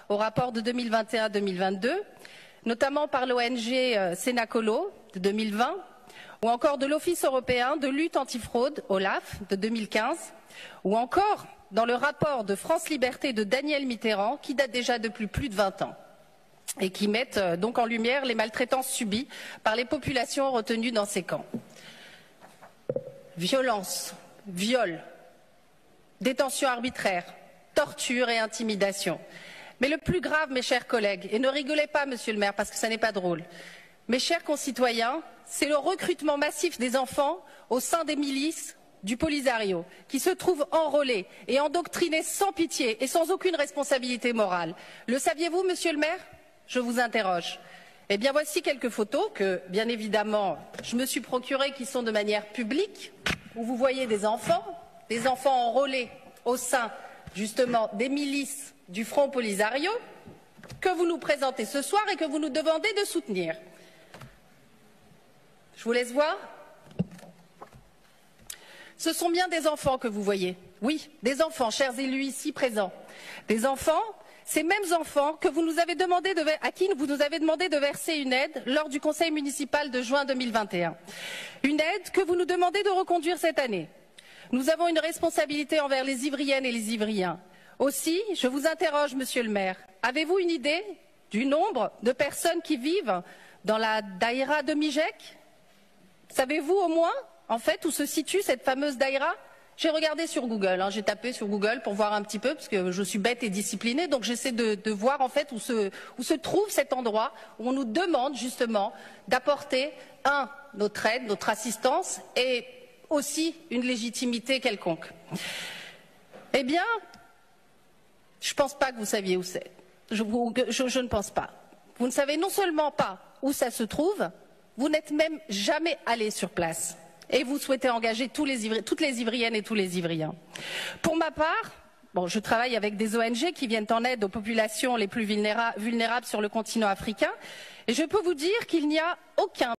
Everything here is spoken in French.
au rapport de 2021-2022, notamment par l'ONG Sénacolo de 2020, ou encore de l'Office européen de lutte antifraude, OLAF, de 2015, ou encore dans le rapport de France Liberté de Daniel Mitterrand, qui date déjà depuis plus de 20 ans, et qui mettent donc en lumière les maltraitances subies par les populations retenues dans ces camps. Violence, viol, détention arbitraire, torture et intimidation. Mais le plus grave, mes chers collègues, et ne rigolez pas, monsieur le maire, parce que ça n'est pas drôle, mes chers concitoyens, c'est le recrutement massif des enfants au sein des milices du Polisario, qui se trouvent enrôlés et endoctrinés sans pitié et sans aucune responsabilité morale. Le saviez-vous, monsieur le maire? Je vous interroge. Eh bien, voici quelques photos que, bien évidemment, je me suis procurées, qui sont de manière publique, où vous voyez des enfants enrôlés au sein, justement, des milices du Front Polisario, que vous nous présentez ce soir et que vous nous demandez de soutenir. Je vous laisse voir. Ce sont bien des enfants que vous voyez. Oui, des enfants, chers élus ici présents. Des enfants, ces mêmes enfants que vous nous avez demandé à qui vous nous avez demandé de verser une aide lors du conseil municipal de juin 2021. Une aide que vous nous demandez de reconduire cette année. Nous avons une responsabilité envers les Ivriennes et les Ivriens. Aussi, je vous interroge, monsieur le maire, avez-vous une idée du nombre de personnes qui vivent dans la daïra de Mijek? Savez-vous au moins, en fait, où se situe cette fameuse daïra? J'ai regardé sur Google, j'ai tapé sur Google pour voir un petit peu, parce que je suis bête et disciplinée, donc j'essaie de voir en fait où se trouve cet endroit où on nous demande justement d'apporter, notre aide, notre assistance et aussi une légitimité quelconque. Eh bien, je ne pense pas que vous saviez où c'est. Je ne pense pas. Vous ne savez non seulement pas où ça se trouve, vous n'êtes même jamais allé sur place. Et vous souhaitez engager toutes les Ivriennes et tous les Ivriens. Pour ma part, je travaille avec des ONG qui viennent en aide aux populations les plus vulnérables sur le continent africain, et je peux vous dire qu'il n'y a aucun